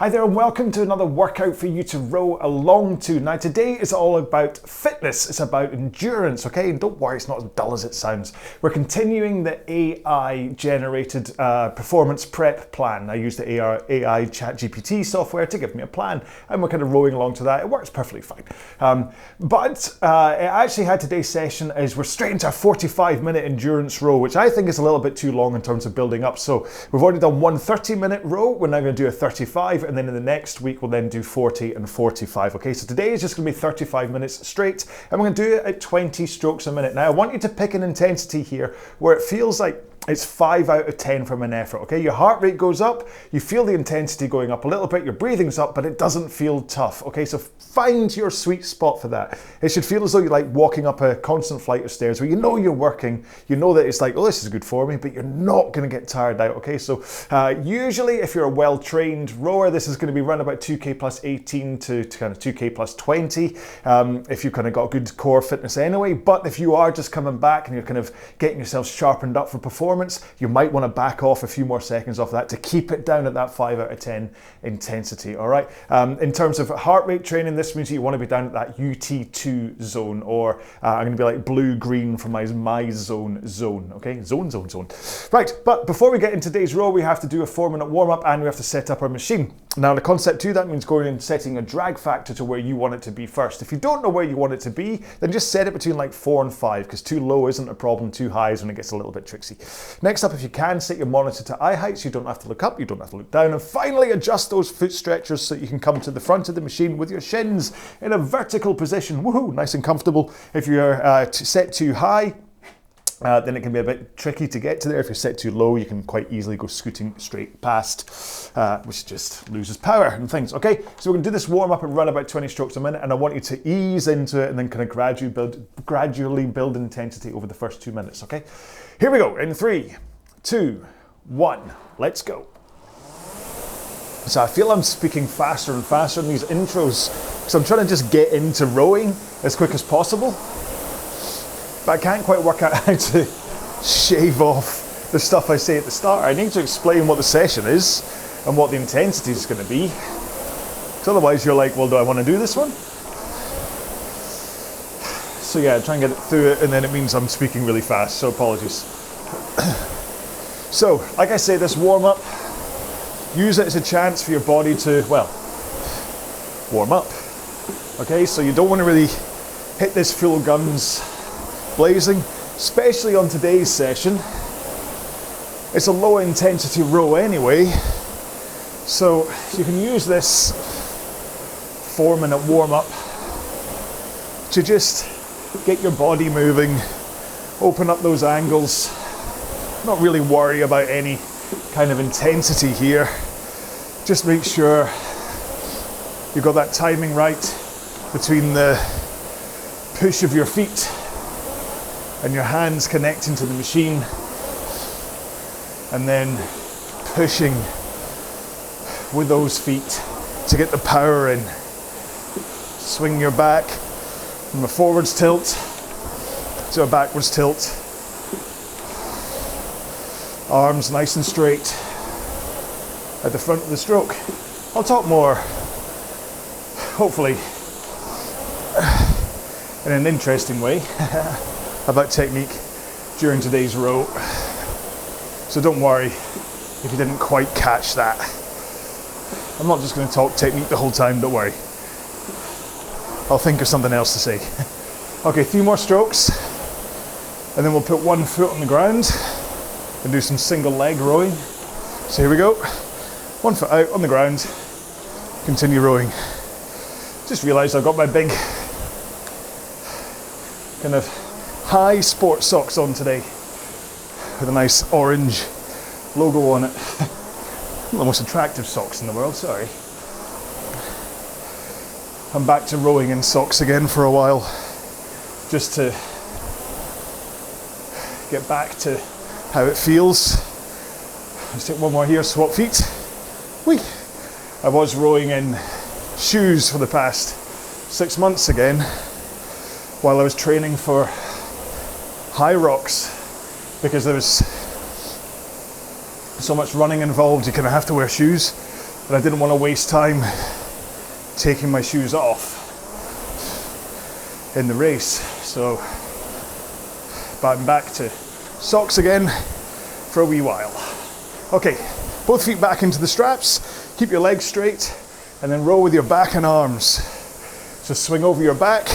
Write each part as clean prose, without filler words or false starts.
Hi there and welcome to another workout for you to row along to. Now today is all about fitness, it's about endurance, okay? And don't worry, it's not as dull as it sounds. We're continuing the AI generated performance prep plan. I use the AI ChatGPT software to give me a plan and we're kind of rowing along to that. It works perfectly fine. But it actually had today's session is we're straight into a 45-minute endurance row, which I think is a little bit too long in terms of building up. So we've already done one 30-minute row, we're now going to do a 35, and then in the next week we'll then do 40 and 45. Okay, so today is just going to be 35 minutes straight and we're going to do it at 20 strokes a minute. Now I want you to pick an intensity here where it feels like it's 5 out of 10 from an effort, okay? Your heart rate goes up, you feel the intensity going up a little bit, your breathing's up, but it doesn't feel tough, okay? So find your sweet spot for that. It should feel as though you're like walking up a constant flight of stairs where you know you're working, you know that it's like, oh, this is good for me, but you're not gonna get tired out, okay? So usually if you're a well-trained rower, this is gonna be around about 2K plus 18 to kind of 2K plus 20, if you've kind of got good core fitness anyway, but if you are just coming back and you're kind of getting yourself sharpened up for performance, you might want to back off a few more seconds off that to keep it down at that 5 out of 10 intensity, all right? In terms of heart rate training, this means you want to be down at that UT2 zone, or I'm going to be like blue-green for my zone, okay? Zone. Right, but before we get into today's row, we have to do a 4-minute warm-up and we have to set up our machine. Now, the concept to that means going and setting a drag factor to where you want it to be first. If you don't know where you want it to be, then just set it between like 4 and 5, because too low isn't a problem, too high is when it gets a little bit tricksy. Next up, if you can, set your monitor to eye height so you don't have to look up, you don't have to look down, and finally adjust those foot stretchers so you can come to the front of the machine with your shins in a vertical position. Woohoo, nice and comfortable. If you're set too high, then it can be a bit tricky to get to there. If you're set too low, you can quite easily go scooting straight past, which just loses power and things. Okay, so we're going to do this warm up and run about 20 strokes a minute, and I want you to ease into it and then kind of gradually build intensity over the first 2 minutes, okay? Here we go, in 3, 2, 1, let's go. So I feel I'm speaking faster and faster in these intros because I'm trying to just get into rowing as quick as possible. But I can't quite work out how to shave off the stuff I say at the start. I need to explain what the session is and what the intensity is going to be. Because otherwise you're like, well, do I want to do this one? So yeah, try and get it through it, and then it means I'm speaking really fast, so apologies. So, like I say, this warm-up, use it as a chance for your body to, well, warm up. Okay, so you don't want to really hit this full guns blazing, especially on today's session. It's a low intensity row anyway, so you can use this 4-minute warm-up to just get your body moving, open up those angles, not really worry about any kind of intensity here. Just make sure you've got that timing right between the push of your feet and your hands connecting to the machine, and then pushing with those feet to get the power in. Swing your back from a forwards tilt to a backwards tilt. Arms nice and straight at the front of the stroke. I'll talk more, hopefully, in an interesting way about technique during today's row. So don't worry if you didn't quite catch that. I'm not just going to talk technique the whole time, don't worry. I'll think of something else to say. Okay, 3 more strokes, and then we'll put one foot on the ground and do some single leg rowing. So here we go. 1 foot out on the ground, continue rowing. Just realised I've got my big kind of high sport socks on today with a nice orange logo on it. The most attractive socks in the world, sorry. I'm back to rowing in socks again for a while, just to get back to how it feels. Let's take one more here, swap feet. Whee! I was rowing in shoes for the past 6 months again, while I was training for high rocks, because there was so much running involved, you kind of have to wear shoes. but I didn't want to waste time taking my shoes off in the race. So I'm back to socks again for a wee while. Okay, both feet back into the straps, keep your legs straight, and then row with your back and arms. So swing over your back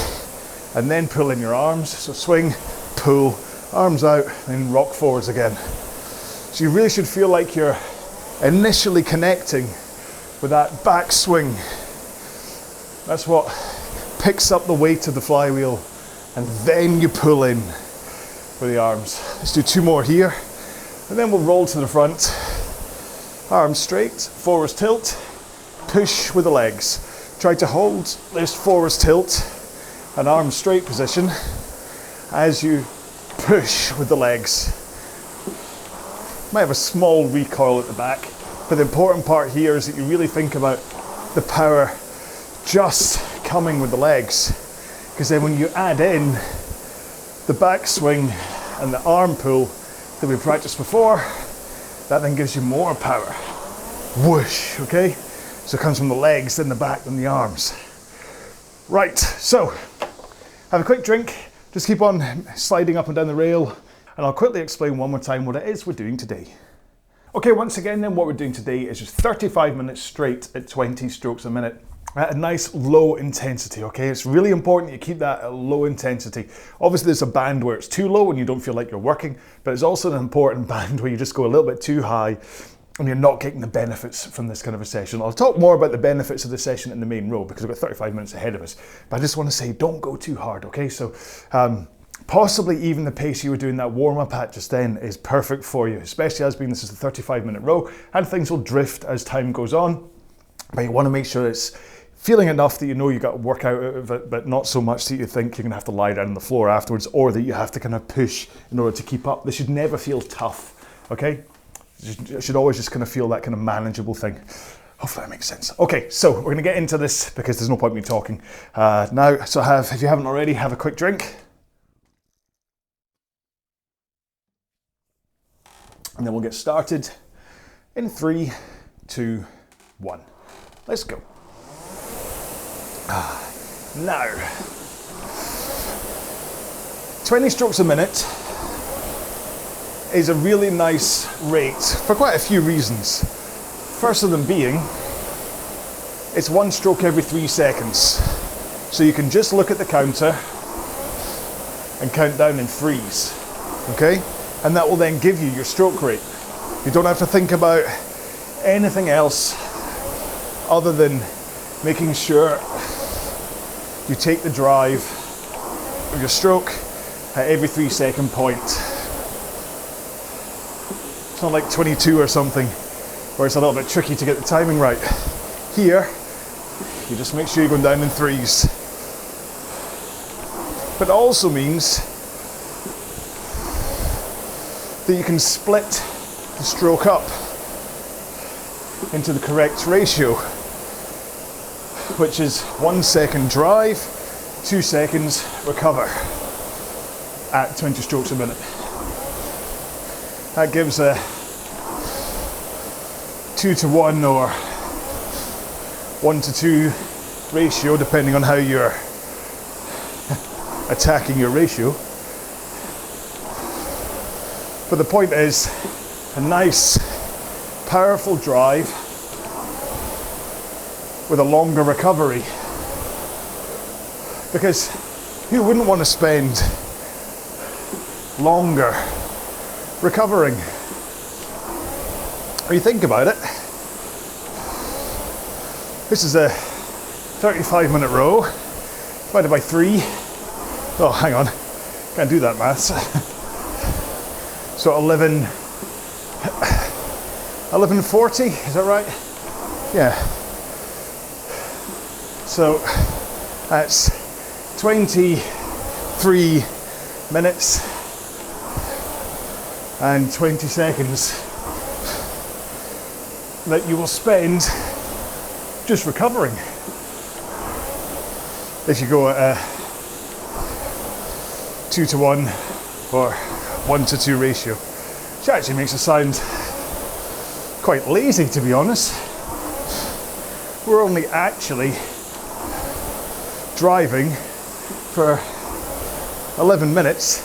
and then pull in your arms. So swing, pull, arms out, then rock forwards again. So you really should feel like you're initially connecting with that back swing. That's what picks up the weight of the flywheel, and then you pull in with the arms. Let's do 2 more here, and then we'll roll to the front. Arms straight, forwards tilt, push with the legs. Try to hold this forwards tilt and arms straight position as you push with the legs. Might have a small recoil at the back, but the important part here is that you really think about the power just coming with the legs, because then when you add in the back swing and the arm pull that we practiced before, that then gives you more power. Whoosh, okay? So it comes from the legs, then the back, then the arms. Right, so have a quick drink, just keep on sliding up and down the rail, and I'll quickly explain one more time what it is we're doing today. Okay, once again then, what we're doing today is just 35 minutes straight at 20 strokes a minute. At a nice low intensity, okay? It's really important you keep that at low intensity. Obviously there's a band where it's too low and you don't feel like you're working, but it's also an important band where you just go a little bit too high and you're not getting the benefits from this kind of a session. I'll talk more about the benefits of the session in the main row because we've got 35 minutes ahead of us, but I just want to say don't go too hard, okay? So possibly even the pace you were doing that warm-up at just then is perfect for you, especially as being this is a 35-minute row, and things will drift as time goes on, but you want to make sure it's feeling enough that you know you got to work out of it, but not so much that you think you're going to have to lie down on the floor afterwards, or that you have to kind of push in order to keep up. This should never feel tough, okay? It should always just kind of feel that kind of manageable thing. Hopefully that makes sense. Okay, so we're going to get into this because there's no point in me talking now. So if you haven't already, have a quick drink. And then we'll get started in 3, 2, 1. Let's go. Now, 20 strokes a minute is a really nice rate for quite a few reasons. First of them being, it's 1 stroke every 3 seconds. So you can just look at the counter and count down in 3s, okay? And that will then give you your stroke rate. You don't have to think about anything else other than making sure you take the drive of your stroke at every 3-second point. It's not like 22 or something where it's a little bit tricky to get the timing right. Here, you just make sure you're going down in 3s. But it also means that you can split the stroke up into the correct ratio, which is 1 second drive, 2 seconds recover at 20 strokes a minute. That gives a 2-to-1 or 1-to-2 ratio, depending on how you're attacking your ratio. But the point is, a nice, powerful drive with a longer recovery, because who wouldn't want to spend longer recovering? When you think about it, this is a 35-minute row divided by 3. Oh, hang on, can't do that maths. So 1140, is that right? Yeah. So that's 23 minutes and 20 seconds that you will spend just recovering. If you go at a 2-to-1 or 1-to-2 ratio, which actually makes it sound quite lazy, to be honest. we're only actually driving for 11 minutes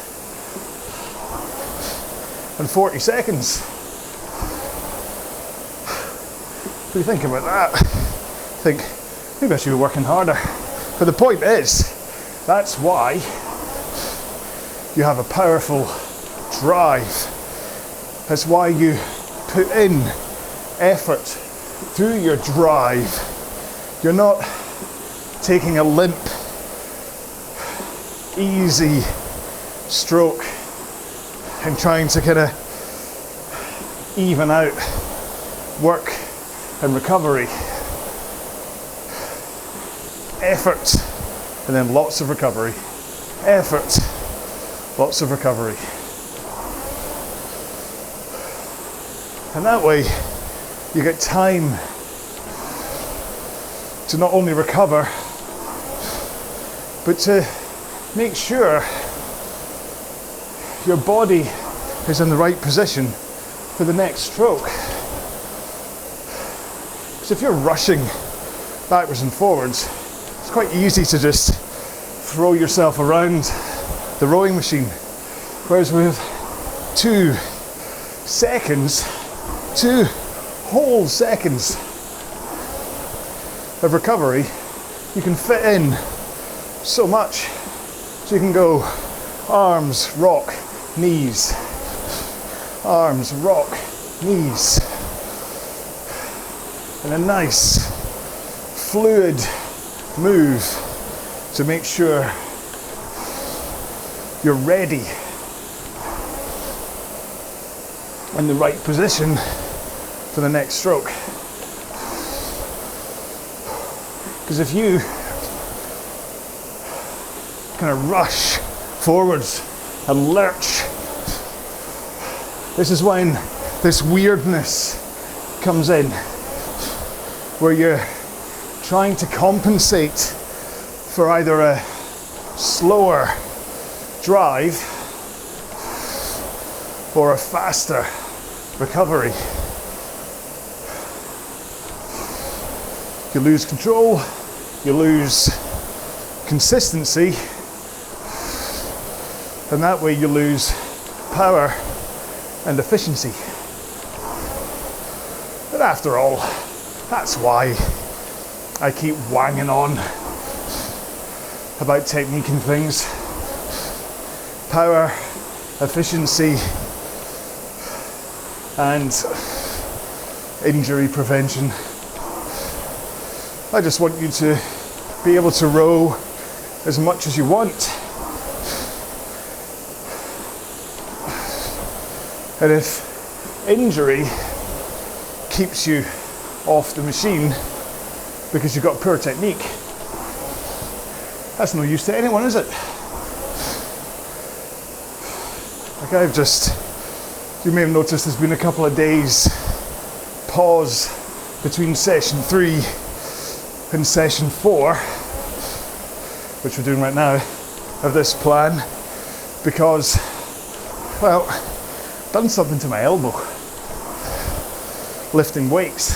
and 40 seconds. What do you think about that? I think maybe I should be working harder. But the point is, that's why you have a powerful drive. That's why you put in effort through your drive. You're not taking a limp, easy stroke and trying to kind of even out work and recovery. Effort, and then lots of recovery. Effort, lots of recovery. And that way, you get time to not only recover, but to make sure your body is in the right position for the next stroke. Because if you're rushing backwards and forwards, it's quite easy to just throw yourself around the rowing machine. Whereas with 2 seconds, 2 whole seconds of recovery, you can fit in so much. So you can go arms, rock, knees, arms, rock, knees, and a nice fluid move to make sure you're ready in the right position for the next stroke. Because if you kind of rush forwards and lurch, this is when this weirdness comes in, where you're trying to compensate for either a slower drive or a faster recovery. You lose control, you lose consistency, and that way you lose power and efficiency. But after all, that's why I keep wanging on about technique and things. Power, efficiency, and injury prevention. I just want you to be able to row as much as you want. And if injury keeps you off the machine because you've got poor technique, that's no use to anyone, is it? Like you may have noticed there's been a couple of days pause between session 3 and session 4, which we're doing right now, of this plan, because, well, done something to my elbow, lifting weights.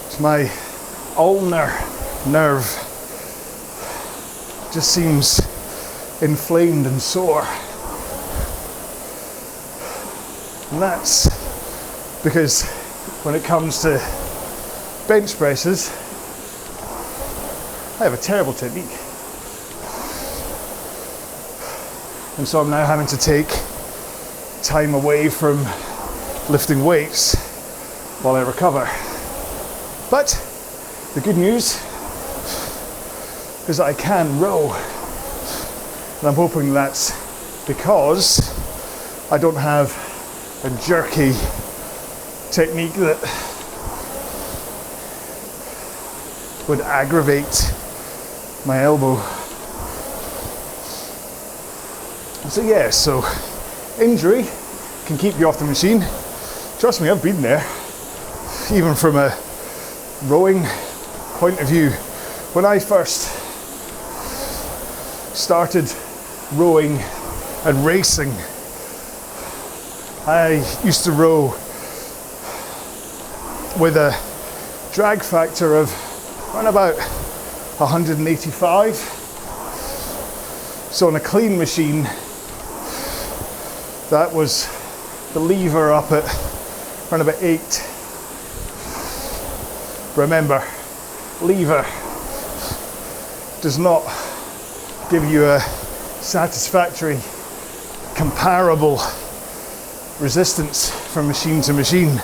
It's my ulnar nerve just seems inflamed and sore. And that's because when it comes to bench presses, I have a terrible technique. And so I'm now having to take time away from lifting weights while I recover. But the good news is that I can row. And I'm hoping that's because I don't have a jerky technique that would aggravate my elbow. So yeah, so injury can keep you off the machine. Trust me, I've been there. Even from a rowing point of view. When I first started rowing and racing, I used to row with a drag factor of around about 185. So on a clean machine, that was the lever up at around about 8. Remember, lever does not give you a satisfactory comparable resistance from machine to machine.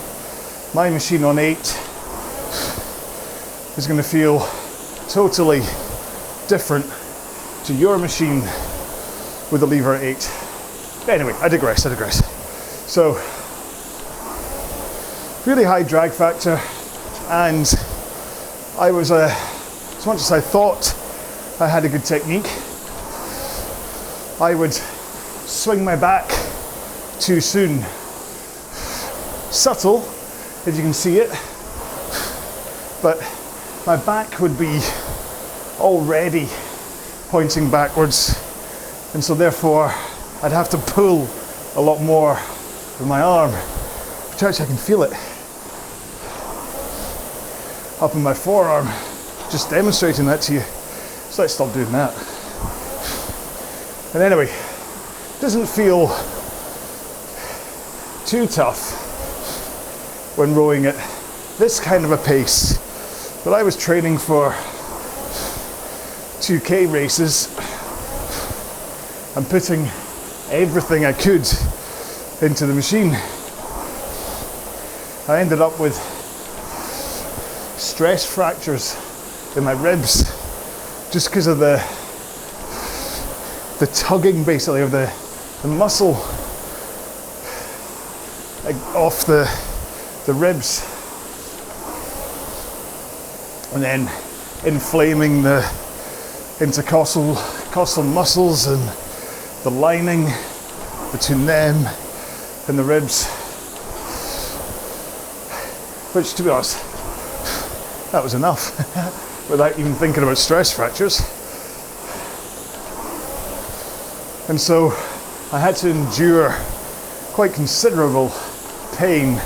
My machine on 8 is going to feel totally different to your machine with a lever at 8. Anyway, I digress. So, really high drag factor, and I was, as much as I thought I had a good technique, I would swing my back too soon. Subtle, if you can see it, but my back would be already pointing backwards, and so therefore I'd have to pull a lot more with my arm, which actually I can feel it up in my forearm, just demonstrating that to you. So let's stop doing that. And anyway, it doesn't feel too tough when rowing at this kind of a pace, but I was training for 2K races and putting everything I could into the machine. I ended up with stress fractures in my ribs just because of the tugging, basically, of the muscle off the ribs, and then inflaming the intercostal muscles and the lining between them and the ribs, which, to be honest, that was enough without even thinking about stress fractures. And so I had to endure quite considerable pain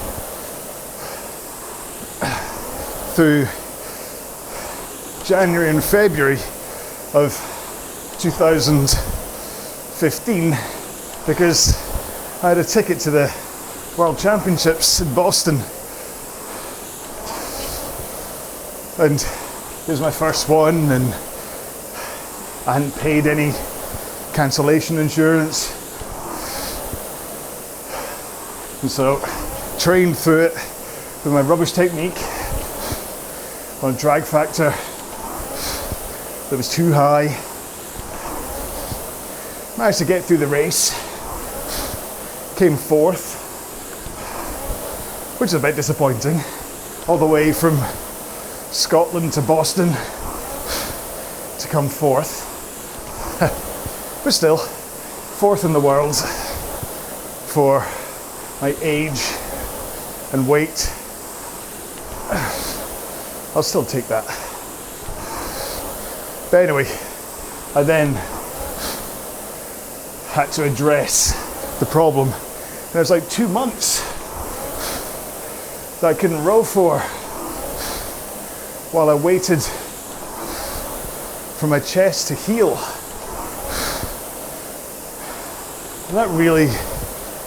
through January and February of 2015 because I had a ticket to the World Championships in Boston, and it was my first one, and I hadn't paid any cancellation insurance, and so trained through it with my rubbish technique on a drag factor that was too high. Managed to get through the race, came fourth, which is a bit disappointing, all the way from Scotland to Boston to come fourth. But still, fourth in the world for my age and weight. I'll still take that. But anyway, I then had to address the problem. And it was like 2 months that I couldn't row for while I waited for my chest to heal. And that really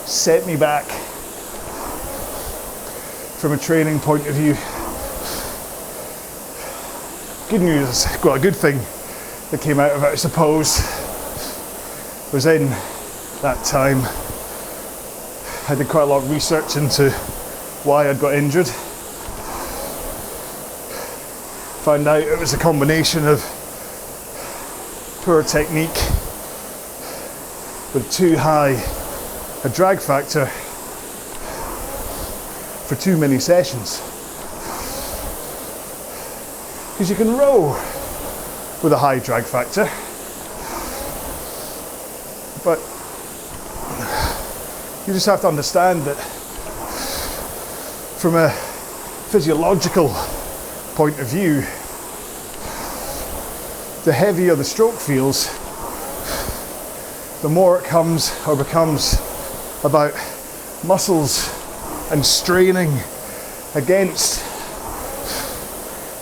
set me back from a training point of view. Good news, well, a good thing that came out of it, I suppose, was in that time I did quite a lot of research into why I'd got injured. Found out it was a combination of poor technique with too high a drag factor for too many sessions. Because you can row with a high drag factor, but you just have to understand that from a physiological point of view, the heavier the stroke feels, the more it comes or becomes about muscles and straining against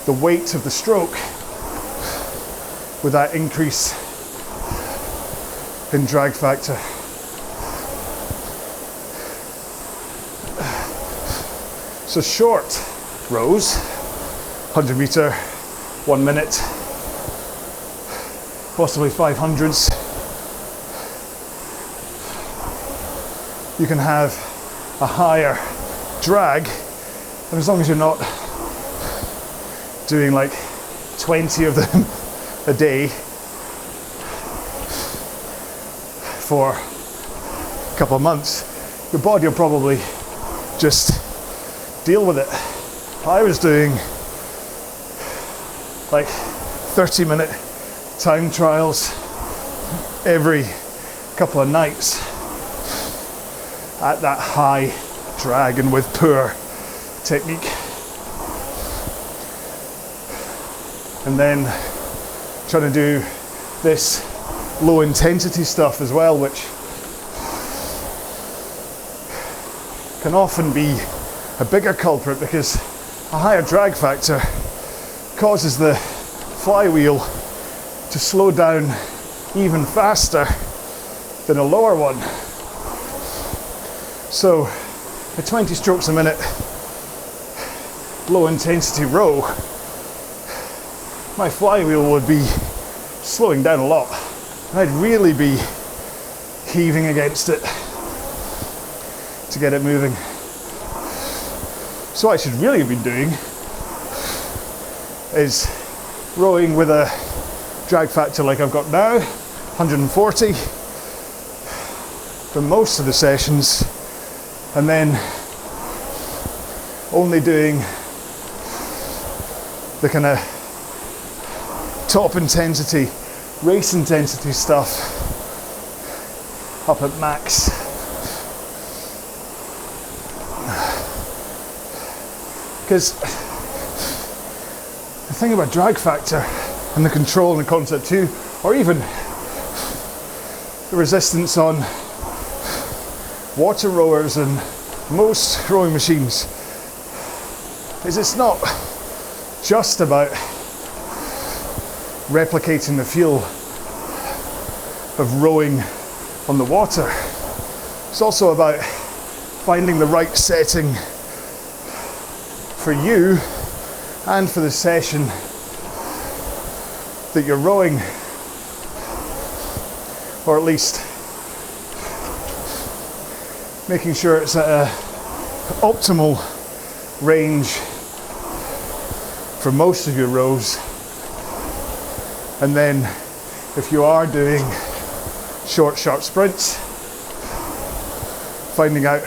the weight of the stroke with that increase in drag factor. So short rows, 100 meter, 1 minute, possibly 500s. You can have a higher drag, and as long as you're not doing like 20 of them a day for a couple of months, your body will probably just deal with it. I was doing like 30-minute time trials every couple of nights at that high drag and with poor technique. And then trying to do this low intensity stuff as well, which can often be a bigger culprit because a higher drag factor causes the flywheel to slow down even faster than a lower one. So a 20 strokes a minute low intensity row, my flywheel would be slowing down a lot, and I'd really be heaving against it to get it moving. So what I should really have been doing is rowing with a drag factor like I've got now, 140 for most of the sessions, and then only doing the kind of top intensity, race intensity stuff up at max. Because the thing about drag factor and the control and the concept too, or even the resistance on water rowers and most rowing machines, is it's not just about replicating the feel of rowing on the water. It's also about finding the right setting for you and for the session that you're rowing, or at least making sure it's at an optimal range for most of your rows. And then if you are doing short, sharp sprints, finding out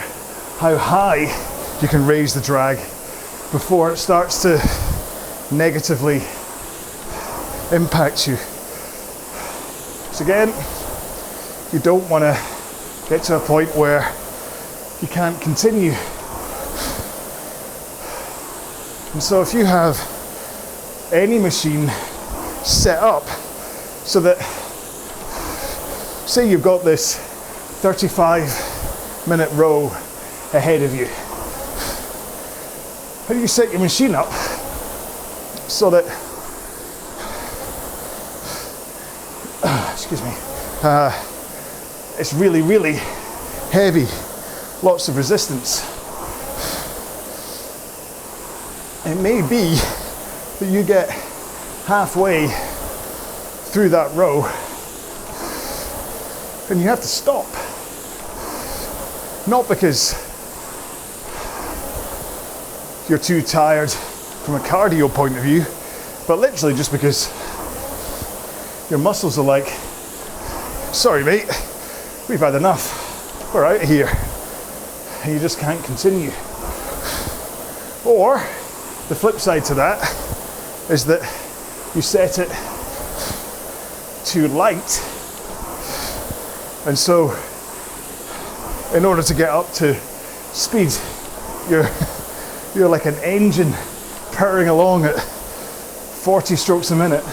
how high you can raise the drag before it starts to negatively impact you. So again, you don't want to get to a point where you can't continue. And so if you have any machine set up so that, say you've got this 35-minute row ahead of you, how do you set your machine up so that, excuse me, it's really, really heavy, lots of resistance? It may be that you get halfway through that row and you have to stop. Not because you're too tired from a cardio point of view, but literally just because your muscles are like, sorry mate, we've had enough, we're out of here, and you just can't continue. Or the flip side to that is that you set it too light, and so in order to get up to speed, you're like an engine powering along at 40 strokes a minute,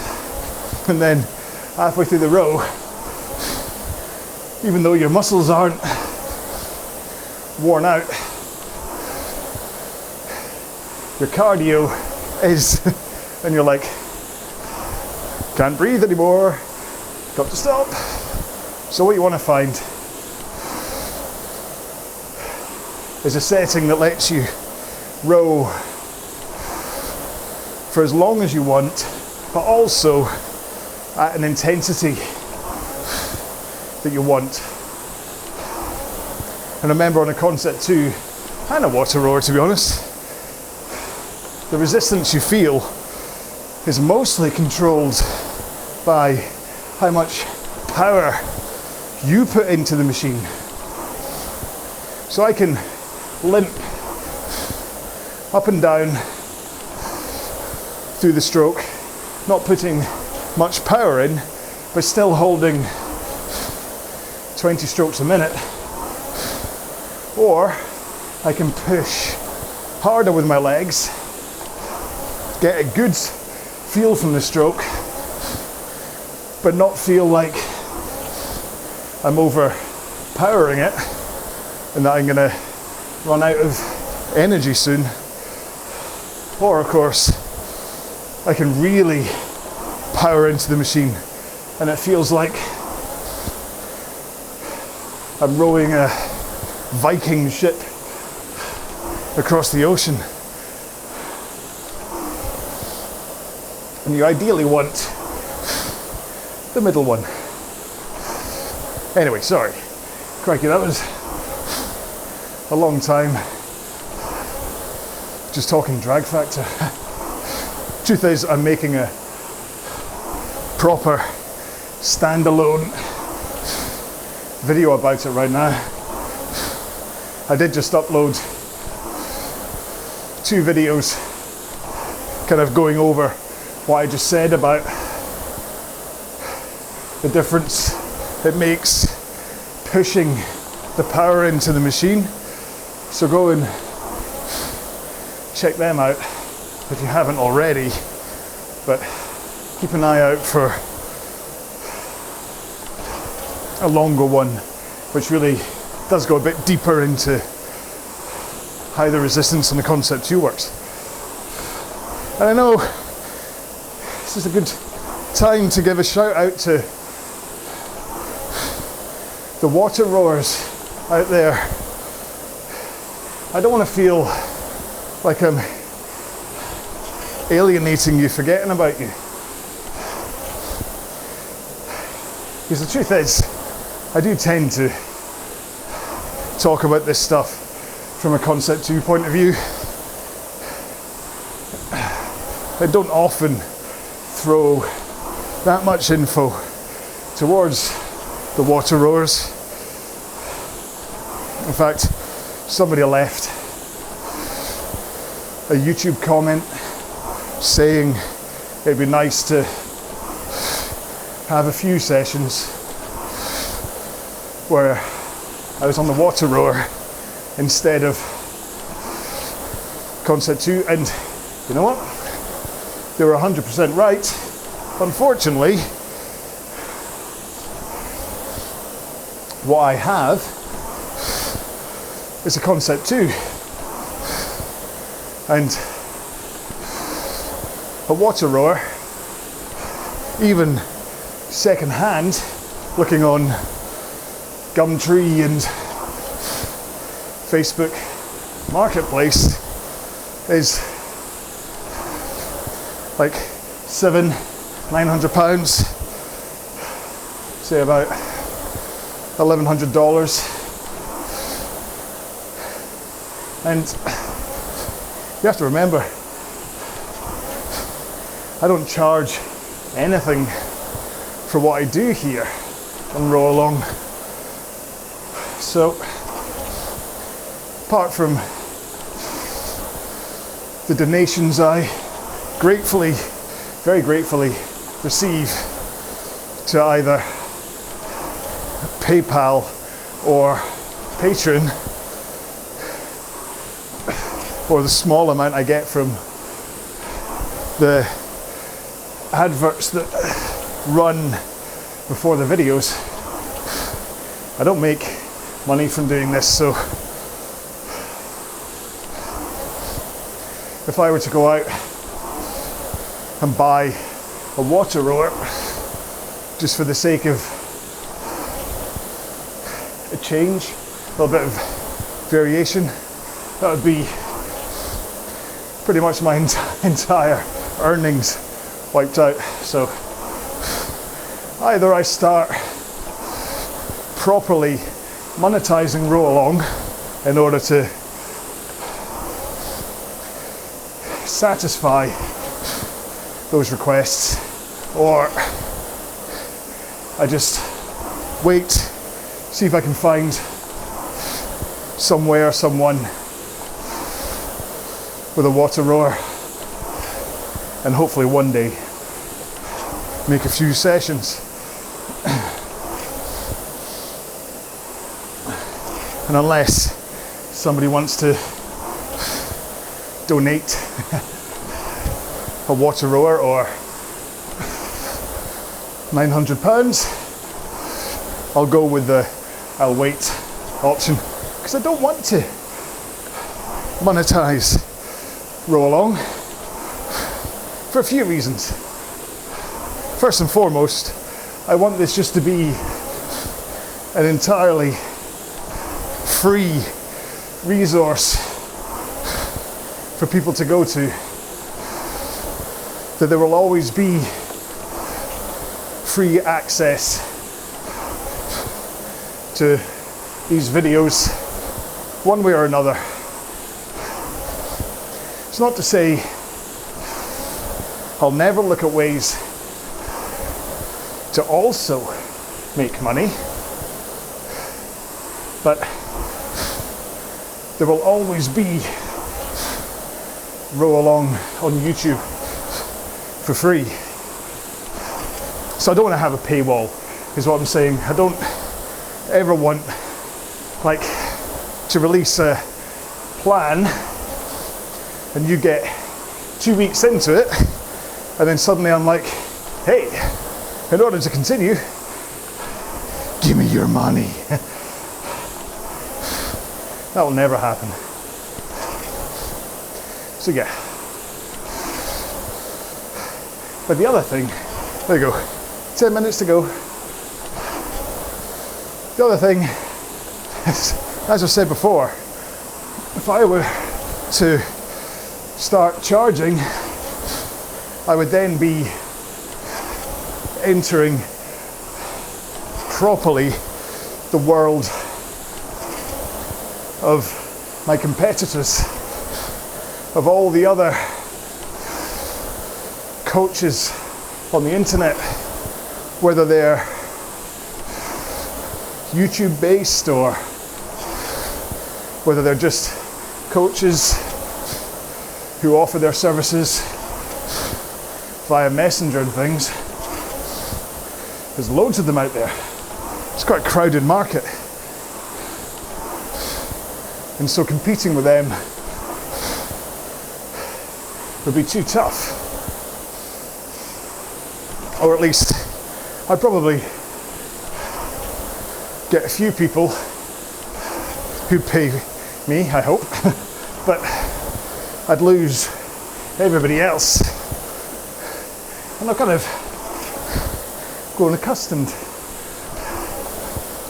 and then halfway through the row, even though your muscles aren't worn out, your cardio is and you're like, can't breathe anymore, got to stop. So what you want to find is a setting that lets you row for as long as you want, but also at an intensity that you want. And remember, on a Concept 2 and a water rower, to be honest, the resistance you feel is mostly controlled by how much power you put into the machine. So I can limp up and down through the stroke, not putting much power in, but still holding 20 strokes a minute. Or I can push harder with my legs, get a good feel from the stroke, but not feel like I'm overpowering it and that I'm going to run out of energy soon. Or of course, I can really power into the machine and it feels like I'm rowing a Viking ship across the ocean. And you ideally want the middle one. Anyway, sorry. Crikey, that was a long time just talking drag factor. Truth is, I'm making a proper standalone video about it right now. I did just upload 2 videos kind of going over what I just said about the difference it makes pushing the power into the machine. So go and check them out if you haven't already, but keep an eye out for a longer one, which really does go a bit deeper into how the resistance on the Concept 2 works. And I know this is a good time to give a shout out to the water rowers out there. I don't want to feel like I'm alienating you, forgetting about you. Because the truth is, I do tend to talk about this stuff from a Concept 2 point of view. I don't often throw that much info towards the water rowers. In fact, somebody left a YouTube comment saying it'd be nice to have a few sessions where I was on the water rower instead of Concept 2, and you know what? They were 100% right. Unfortunately, what I have is a Concept 2 and a water rower, even second hand, looking on Gumtree and Facebook Marketplace, is like £900, say about $1,100. And you have to remember, I don't charge anything for what I do here on RowAlong. So apart from the donations I gratefully, very gratefully receive to either PayPal or Patreon, or the small amount I get from the adverts that run before the videos, I don't make money from doing this. So if I were to go out and buy a water rower just for the sake of a change, a little bit of variation. That would be pretty much my entire earnings wiped out. So either I start properly monetizing RowAlong in order to satisfy those requests, or I just wait, see if I can find somewhere, someone with a water rower, and hopefully one day make a few sessions. And unless somebody wants to donate a water rower or £900, I'll go with the I'll wait option, because I don't want to monetize RowAlong for a few reasons. First and foremost, I want this just to be an entirely free resource for people to go to, that there will always be free access to these videos one way or another. It's not to say I'll never look at ways to also make money, but there will always be RowAlong on YouTube for free. So I don't want to have a paywall, is what I'm saying. I don't ever want, like, to release a plan and you get 2 weeks into it and then suddenly I'm like, hey, in order to continue, give me your money. That will never happen. So yeah. But the other thing, there you go, 10 minutes to go. The other thing is, as I said before, if I were to start charging, I would then be entering properly the world of my competitors, of all the other coaches on the internet, whether they're YouTube based or whether they're just coaches who offer their services via Messenger and things. There's loads of them out there. It's quite a crowded market. And so competing with them would be too tough. Or at least I'd probably get a few people who pay me, I hope, but I'd lose everybody else. And I've kind of grown accustomed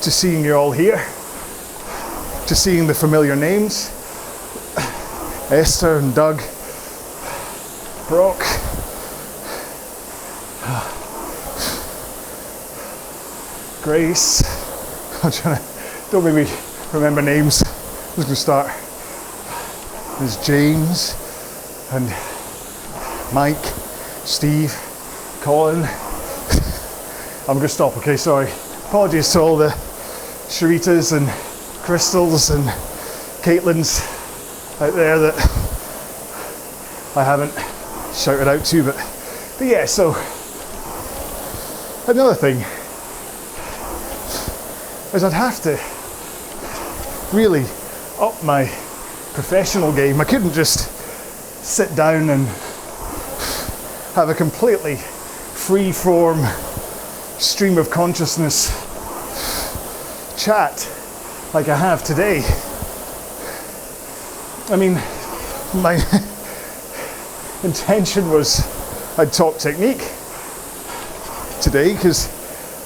to seeing you all here, to seeing the familiar names, Esther and Doug, Brock, Grace. I'm trying to, don't make me remember names. I'm just going to start. There's James and Mike, Steve, Colin. I'm going to stop, okay, sorry. Apologies to all the Sharitas and Crystals and Caitlin's out there that I haven't shouted out to, but yeah, so another thing is I'd have to really up my professional game. I couldn't just sit down and have a completely free-form stream of consciousness chat like I have today. I mean, my intention was I'd talk technique today, because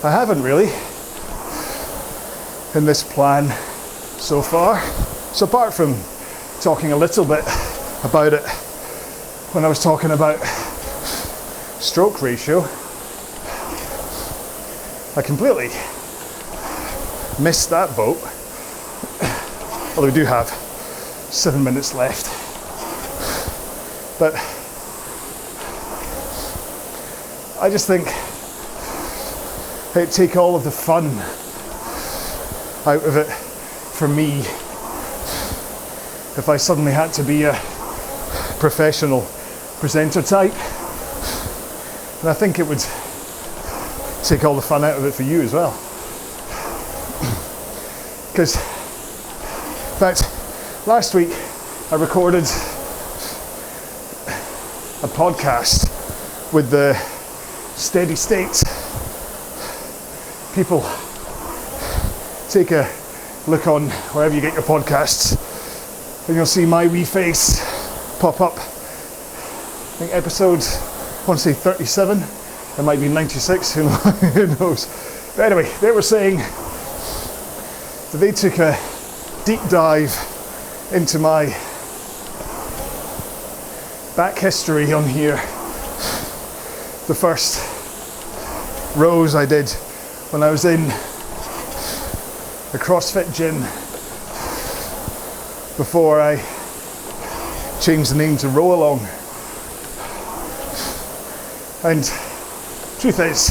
I haven't really in this plan so far. So apart from talking a little bit about it when I was talking about stroke ratio, I completely missed that boat. Although we do have 7 minutes left. But I just think it'd take all of the fun out of it for me if I suddenly had to be a professional presenter type. And I think it would take all the fun out of it for you as well. Because, in fact, last week I recorded a podcast with the steady state people. Take a look on wherever you get your podcasts and you'll see my wee face pop up. I think episode, I want to say 37, it might be 96, who knows. But anyway, they were saying that they took a deep dive into my back history on here. The first rows I did when I was in the CrossFit gym before I changed the name to RowAlong. And truth is,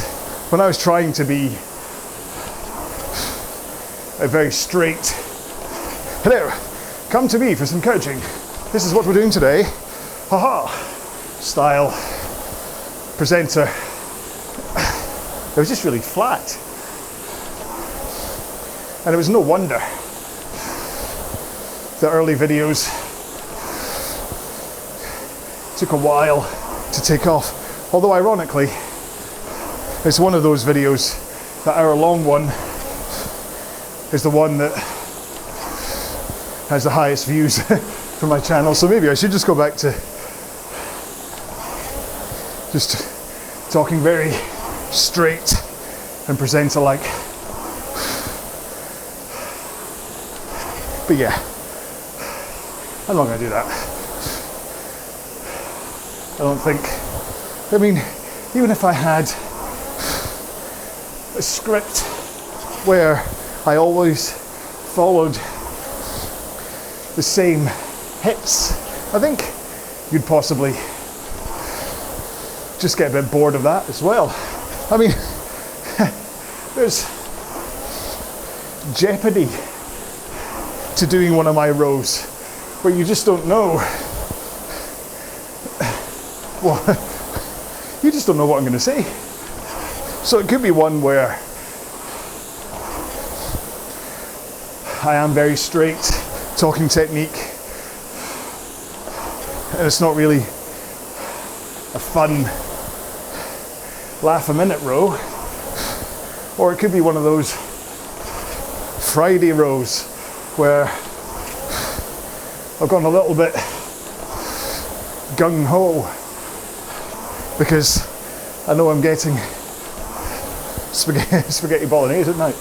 when I was trying to be a very straight, hello, come to me for some coaching, this is what we're doing today, haha, style presenter, it was just really flat. And it was no wonder the early videos took a while to take off. Although ironically, it's one of those videos, the hour-long one, is the one that has the highest views for my channel. So maybe I should just go back to just talking very straight and presenter-like. But yeah, I'm not going to do that. I don't think, I mean, even if I had a script where I always followed the same hits, I think you'd possibly just get a bit bored of that as well. I mean, there's jeopardy to doing one of my rows where you just don't know. Well, you just don't know what I'm going to say. So it could be one where I am very straight, talking technique, and it's not really a fun laugh a minute row. Or it could be one of those Friday rows where I've gone a little bit gung-ho because I know I'm getting spaghetti bolognese at night.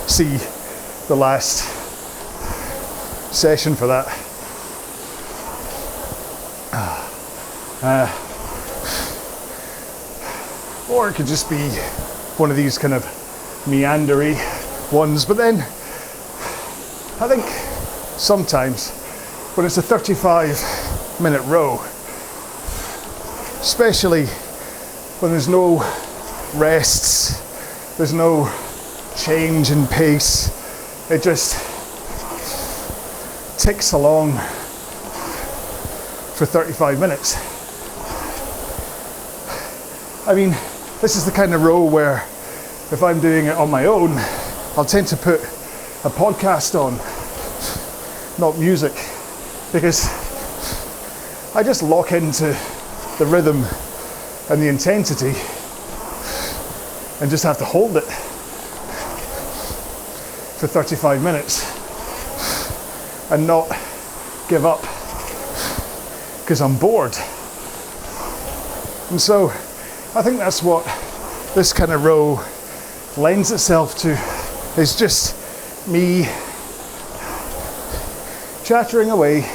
See the last session for that. Or it could just be one of these kind of meandery ones, but then I think sometimes when it's a 35-minute row, especially when there's no rests, there's no change in pace, it just ticks along for 35 minutes. I mean, this is the kind of row where if I'm doing it on my own, I'll tend to put a podcast on, not music, because I just lock into the rhythm and the intensity and just have to hold it for 35 minutes and not give up because I'm bored. And so I think that's what this kind of row lends itself to, is just me chattering away,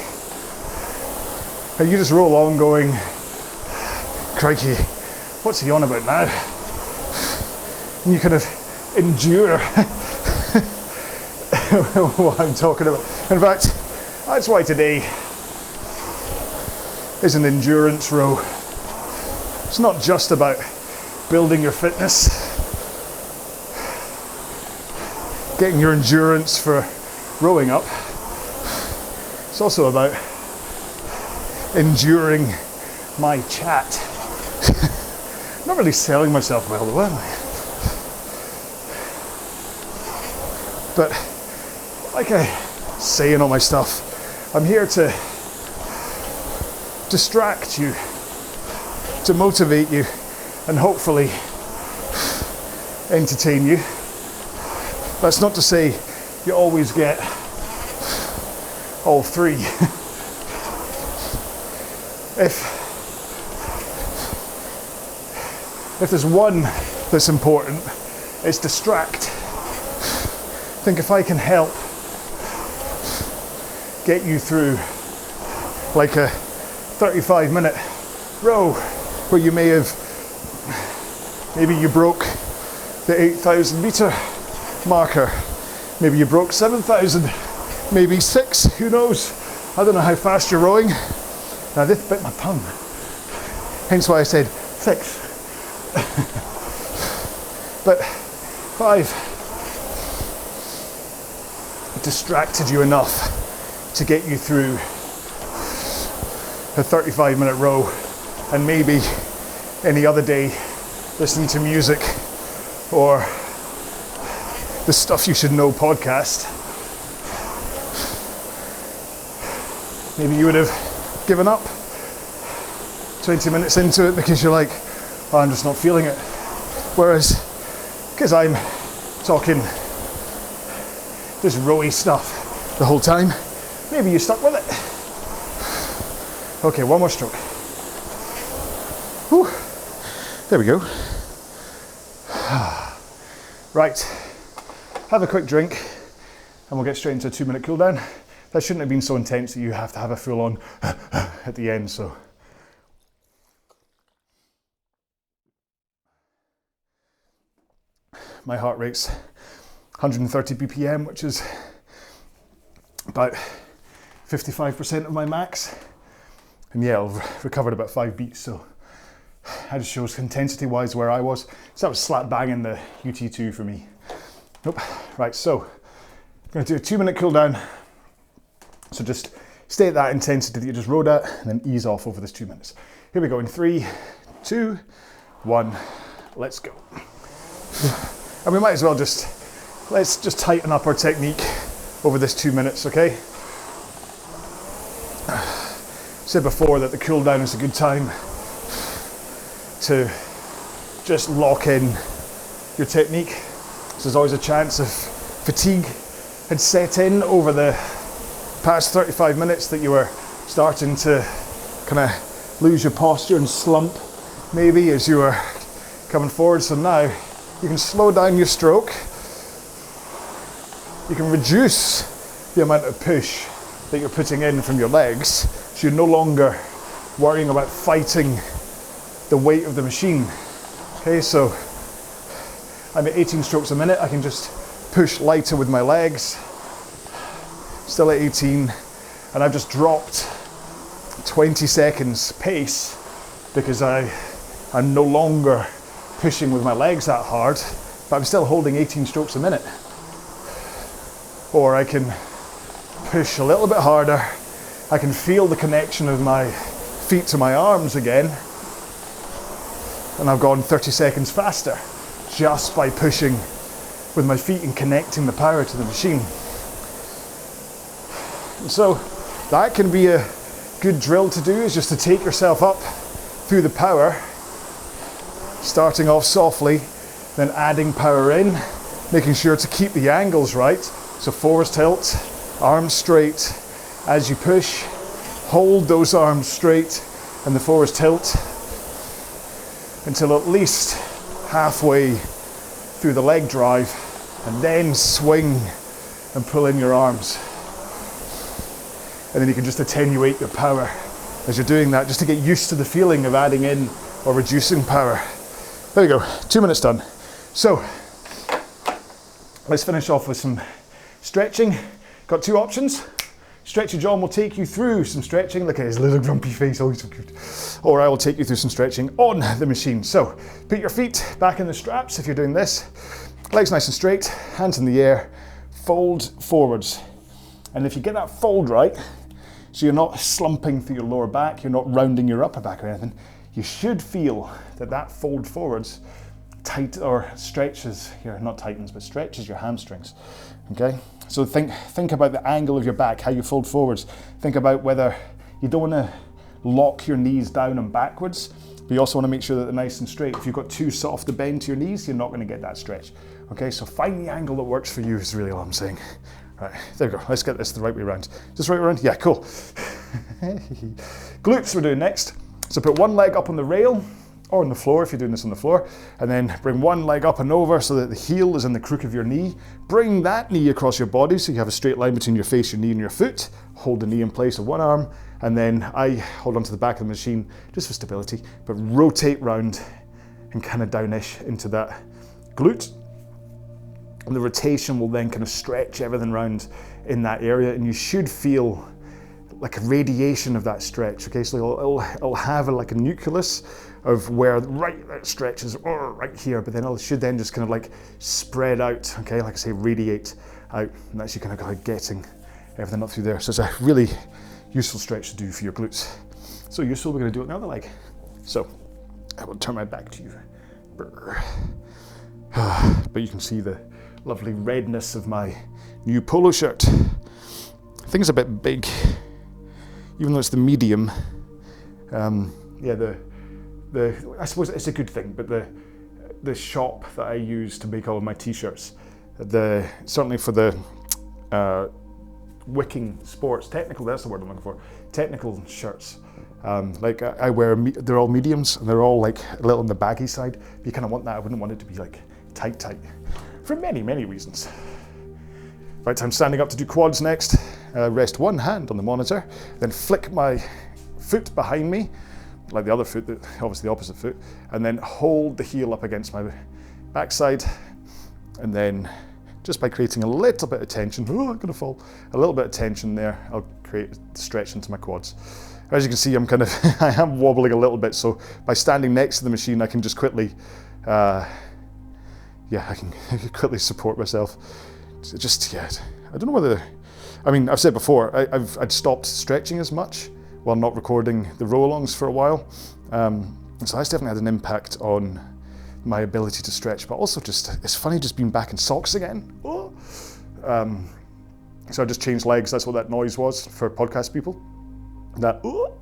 and you just roll along going, crikey, what's he on about now? And you kind of endure what I'm talking about. In fact, that's why today is an endurance row. It's not just about building your fitness, getting your endurance for rowing up. It's also about enduring my chat. I'm not really selling myself well, though, am I? But like I say in all my stuff, I'm here to distract you, to motivate you, and hopefully entertain you. That's not to say you always get all three. If there's one that's important, it's distract. I think if I can help get you through like a 35-minute row where you maybe you broke the 8,000 meter marker, maybe you broke 7,000, maybe 6, who knows? I don't know how fast you're rowing. Now this bit my tongue, hence why I said 6. But 5 distracted you enough to get you through a 35-minute row, and maybe any other day listening to music or the Stuff You Should Know podcast, maybe you would have given up 20 minutes into it because you're like, oh, I'm just not feeling it. Whereas, because I'm talking this rowy stuff the whole time, maybe you stuck with it. Okay, one more stroke. Whew. There we go. Right, have a quick drink and we'll get straight into a 2-minute cool down. That shouldn't have been so intense that you have to have a full on at the end, so. My heart rate's 130 BPM, which is about 55% of my max. And yeah, I've recovered about 5 beats, so that just shows intensity-wise where I was. So that was slap bang in the UT2 for me. Nope. Right, so I'm going to do a 2-minute cool down. So just stay at that intensity that you just rode at, and then ease off over this 2 minutes. Here we go in 3, 2, 1, let's go. And we might as well let's just tighten up our technique over this 2 minutes, okay? Said before that the cool down is a good time to just lock in your technique. So there's always a chance of fatigue had set in over the past 35 minutes that you were starting to kind of lose your posture and slump maybe as you were coming forward. So now you can slow down your stroke. You can reduce the amount of push that you're putting in from your legs, so you're no longer worrying about fighting the weight of the machine. Okay, so I'm at 18 strokes a minute. I can just push lighter with my legs. Still at 18, and I've just dropped 20 seconds pace because I'm no longer pushing with my legs that hard, but I'm still holding 18 strokes a minute. Or I can push a little bit harder. I can feel the connection of my feet to my arms again, and I've gone 30 seconds faster just by pushing with my feet and connecting the power to the machine. And so that can be a good drill to do, is just to take yourself up through the power, starting off softly, then adding power in, making sure to keep the angles right. So forwards tilt, arms straight. As you push, hold those arms straight and the forwards tilt. until at least halfway through the leg drive, and then swing and pull in your arms. And then you can just attenuate your power as you're doing that, just to get used to the feeling of adding in or reducing power. There we go, 2 minutes done. So, let's finish off with some stretching. Got two options. Stretchy John will take you through some stretching. Look at his little grumpy face, always so cute. Or I will take you through some stretching on the machine. So, put your feet back in the straps if you're doing this. Legs nice and straight, hands in the air, fold forwards. And if you get that fold right, so you're not slumping through your lower back, you're not rounding your upper back or anything, you should feel that that fold forwards tight or stretches your, not tightens, but stretches your hamstrings, okay? So think about the angle of your back, how you fold forwards. Think about whether you don't want to lock your knees down and backwards, but you also want to make sure that they're nice and straight. If you've got too soft a bend to your knees, you're not going to get that stretch, okay? So find the angle that works for you is really all I'm saying. Right, there we go. Let's get this the right way around. Just right around? Yeah, cool. Glutes we're doing next. So put one leg up on the rail or on the floor if you're doing this on the floor, and then bring one leg up and over so that the heel is in the crook of your knee. Bring that knee across your body so you have a straight line between your face, your knee, and your foot. Hold the knee in place with one arm, and then I hold onto the back of the machine just for stability, but rotate round and kind of downish into that glute. And the rotation will then kind of stretch everything around in that area, and you should feel like a radiation of that stretch, okay? So it'll have like a nucleus of where right that stretches right here, but then it should then just kind of like spread out, okay? Like I say, radiate out, and that's you kind of like getting everything up through there. So it's a really useful stretch to do for your glutes. So useful, we're gonna do it on the other leg. So I will turn my back to you. But you can see the lovely redness of my new polo shirt. I think it's a bit big, even though it's the medium. Yeah, I suppose it's a good thing, but the shop that I use to make all of my t-shirts, certainly for the wicking sports, technical, that's the word I'm looking for, technical shirts, like I wear, they're all mediums, and they're all like a little on the baggy side. You kind of want that, I wouldn't want it to be like tight, for many, many reasons. Right, I'm standing up to do quads next. Rest one hand on the monitor, then flick my foot behind me, like the other foot, obviously the opposite foot, and then hold the heel up against my backside, and then just by creating a little bit of tension, oh, I'm gonna fall, a little bit of tension there, I'll create a stretch into my quads. As you can see, I'm kind of, I am wobbling a little bit, so by standing next to the machine, I can just quickly, I can quickly support myself. Just, yeah, I don't know whether, I mean, I've said before, I'd stopped stretching as much while not recording the RowAlongs for a while. So that's definitely had an impact on my ability to stretch, but also just, it's funny just being back in socks again. Oh. So I just changed legs, that's what that noise was for podcast people. That, oh.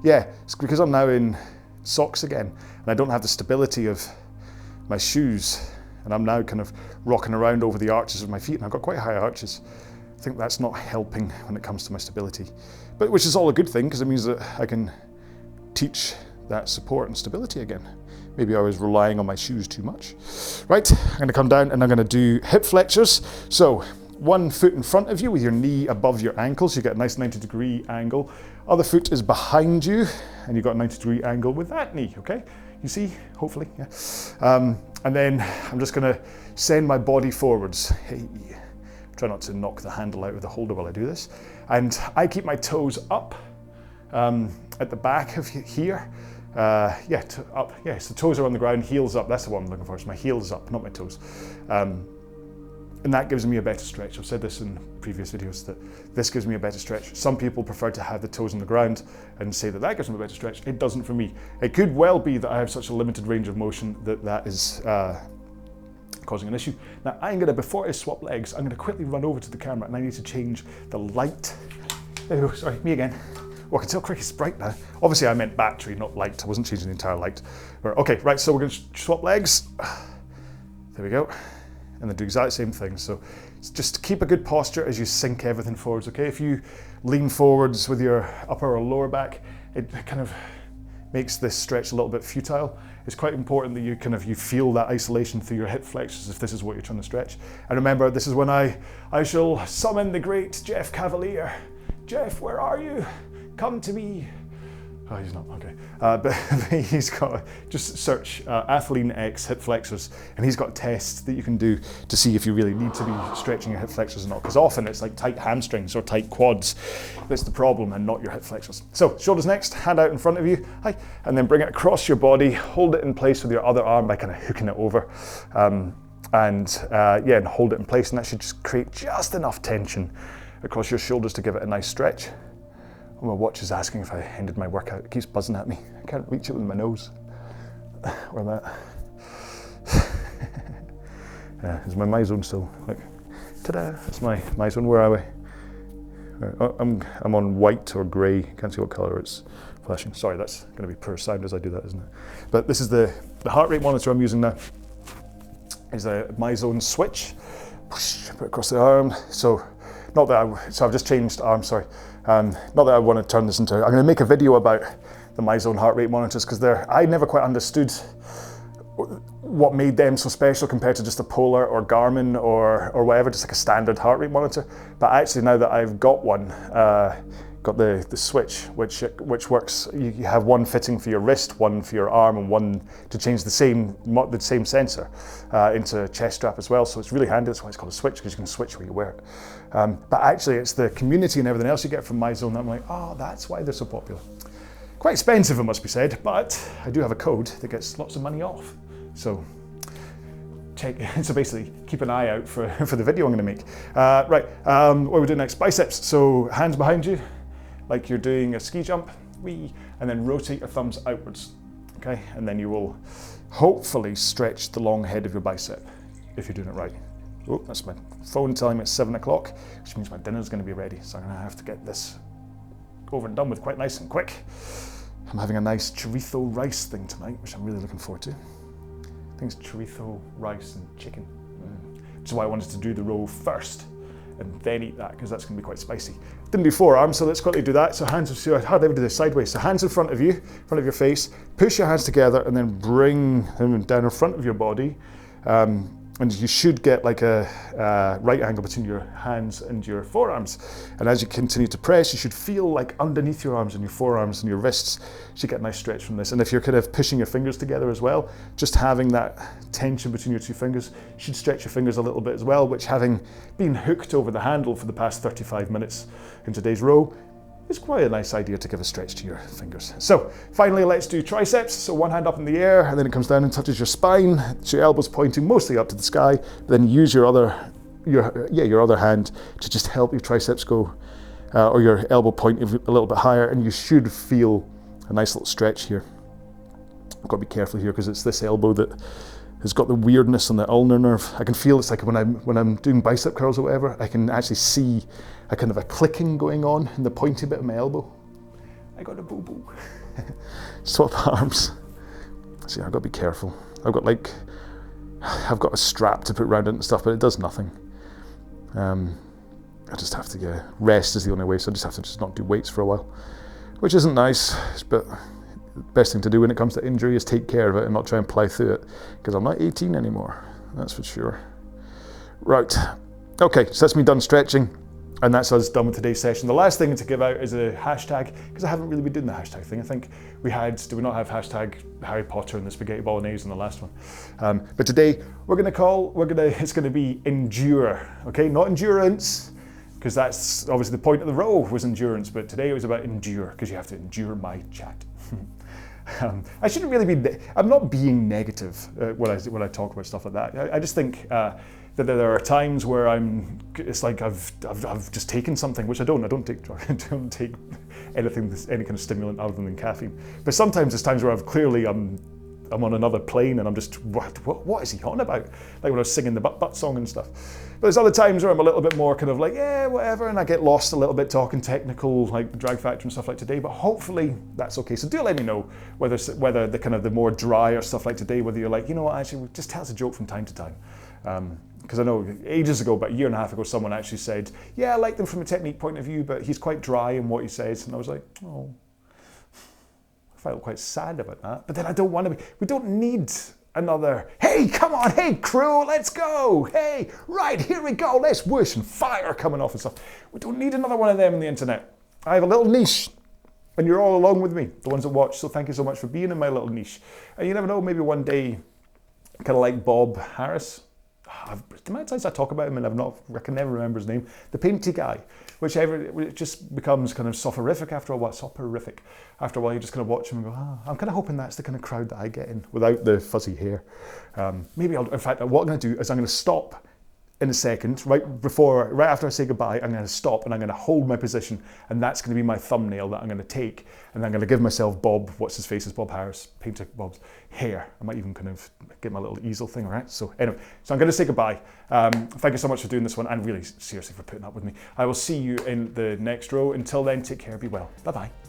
Yeah, it's because I'm now in socks again, and I don't have the stability of my shoes, and I'm now kind of rocking around over the arches of my feet, and I've got quite high arches. I think that's not helping when it comes to my stability, but which is all a good thing, because it means that I can teach that support and stability again. Maybe I was relying on my shoes too much. Right, I'm gonna come down and I'm gonna do hip flexors. So one foot in front of you with your knee above your ankles, you get a nice 90-degree angle. Other foot is behind you, and you've got a 90-degree angle with that knee, okay? You see, hopefully, yeah. And then I'm just gonna send my body forwards. Hey, try not to knock the handle out of the holder while I do this. And I keep my toes up at the back of here. Up, yes, the toes are on the ground, heels up, that's the one I'm looking for. So my heels up, not my toes. And that gives me a better stretch. I've said this in previous videos, that this gives me a better stretch. Some people prefer to have the toes on the ground and say that that gives them a better stretch. It doesn't for me. It could well be that I have such a limited range of motion that is causing an issue. Now I'm gonna, before I swap legs, I'm gonna quickly run over to the camera, and I need to change the light. Oh, sorry, me again. Oh, I can tell quick it's bright now. Obviously I meant battery, not light. I wasn't changing the entire light. Okay, right, so we're gonna swap legs. There we go. And then do exactly the same thing. So just keep a good posture as you sink everything forwards, okay? If you lean forwards with your upper or lower back, it kind of makes this stretch a little bit futile. It's quite important that you feel that isolation through your hip flexors if this is what you're trying to stretch. And remember, this is when I shall summon the great Jeff Cavalier. Jeff, where are you? Come to me. Oh, he's not, okay. But he's got, just search Athlean X hip flexors, and he's got tests that you can do to see if you really need to be stretching your hip flexors or not, because often it's like tight hamstrings or tight quads that's the problem and not your hip flexors. So shoulders next, hand out in front of you, hi, and then bring it across your body, hold it in place with your other arm by kind of hooking it over, and hold it in place, and that should just create just enough tension across your shoulders to give it a nice stretch. My watch is asking if I ended my workout. It keeps buzzing at me. I can't reach it with my nose. Or that. Is my zone still? Look, ta-da! That's my zone. Where are we? I'm on white or grey. Can't see what colour it's flashing. Sorry, that's going to be poor sound as I do that, isn't it? But this is the heart rate monitor I'm using now. Is a zone switch. Put it across the arm. So I've just changed arm. Sorry. Not that I want to turn this into, I'm going to make a video about the MyZone heart rate monitors, because I never quite understood what made them so special compared to just a Polar or Garmin or whatever, just like a standard heart rate monitor. But actually now that I've got one, got the switch, which works, you have one fitting for your wrist, one for your arm, and one to change the same sensor into a chest strap as well. So it's really handy. That's why it's called a switch, because you can switch where you wear it. But actually it's the community and everything else you get from MyZone that I'm like, oh, that's why they're so popular. Quite expensive, it must be said, but I do have a code that gets lots of money off. So so basically keep an eye out for the video I'm going to make. What are we doing next? Biceps. So hands behind you, like you're doing a ski jump, and then rotate your thumbs outwards, okay? And then you will hopefully stretch the long head of your bicep if you're doing it right. Oh, that's my phone telling me it's 7 o'clock, which means my dinner's going to be ready. So I'm going to have to get this over and done with quite nice and quick. I'm having a nice chorizo rice thing tonight, which I'm really looking forward to. I think it's chorizo, rice and chicken, which is why I wanted to do the row first and then eat that, because that's going to be quite spicy. Didn't do forearms, so let's quickly do that. So hands, I hardly ever do this sideways. So hands in front of you, in front of your face, push your hands together and then bring them down in front of your body. And you should get like a right angle between your hands and your forearms. And as you continue to press, you should feel like underneath your arms and your forearms and your wrists, you should get a nice stretch from this. And if you're kind of pushing your fingers together as well, just having that tension between your two fingers should stretch your fingers a little bit as well, which, having been hooked over the handle for the past 35 minutes in today's row, it's quite a nice idea to give a stretch to your fingers. So finally, let's do triceps. So one hand up in the air, and then it comes down and touches your spine. So your elbows pointing mostly up to the sky. Then use your other hand to just help your triceps go, or your elbow point a little bit higher, and you should feel a nice little stretch here. I've got to be careful here because it's this elbow that has got the weirdness on the ulnar nerve. I can feel it's like when I'm doing bicep curls or whatever, I can actually see a kind of a clicking going on in the pointy bit of my elbow. I got a boo-boo. Swap arms. See, I've got to be careful. I've got a strap to put around it and stuff, but it does nothing. I just have to rest is the only way, so I just have to just not do weights for a while, which isn't nice, but the best thing to do when it comes to injury is take care of it and not try and plow through it, because I'm not 18 anymore, that's for sure. Right, okay, so that's me done stretching, and that's us done with today's session. The last thing to give out is a hashtag, because I haven't really been doing the hashtag thing. I think did we not have hashtag Harry Potter and the spaghetti bolognese in the last one? But today it's gonna be endure, okay? Not endurance, because that's obviously the point of the row was endurance, but today it was about endure, because you have to endure my chat. I shouldn't really be, I'm not being negative when I talk about stuff like that. I just think that there are times where it's like I've just taken something, which I don't take drugs, I don't take anything, any kind of stimulant other than caffeine. But sometimes there's times where I'm on another plane and I'm just, what is he on about? Like when I was singing the butt song and stuff. But there's other times where I'm a little bit more kind of like, yeah, whatever, and I get lost a little bit talking technical, like the drag factor and stuff like today, but hopefully that's okay. So do let me know whether the kind of the more drier stuff like today, whether you're like, you know what, actually, just tell us a joke from time to time. Because I know ages ago, about a year and a half ago, someone actually said, yeah, I like them from a technique point of view, but he's quite dry in what he says. And I was like, oh, felt quite sad about that. But then I don't want to be, we don't need another, hey, come on, hey, crew, let's go. Hey, right, here we go. Let's whoosh and fire coming off and stuff. We don't need another one of them on the internet. I have a little niche and you're all along with me, the ones that watch. So thank you so much for being in my little niche. And you never know, maybe one day, kind of like Bob Harris. The amount of times I talk about him and I can never remember his name. The painty guy, it just becomes kind of soporific after a while. Soporific. After a while, you just kind of watch him and go, I'm kind of hoping that's the kind of crowd that I get in without the fuzzy hair. In fact, what I'm going to do is I'm going to stop in a second, right after I say goodbye. I'm going to stop and I'm going to hold my position, and that's going to be my thumbnail that I'm going to take, and I'm going to give myself Bob, what's his face is Bob Harris, painter Bob's hair. I might even kind of get my little easel thing, right? So anyway, I'm going to say goodbye. Thank you so much for doing this one, and really seriously for putting up with me. I will see you in the next row. Until then, take care, be well. Bye-bye.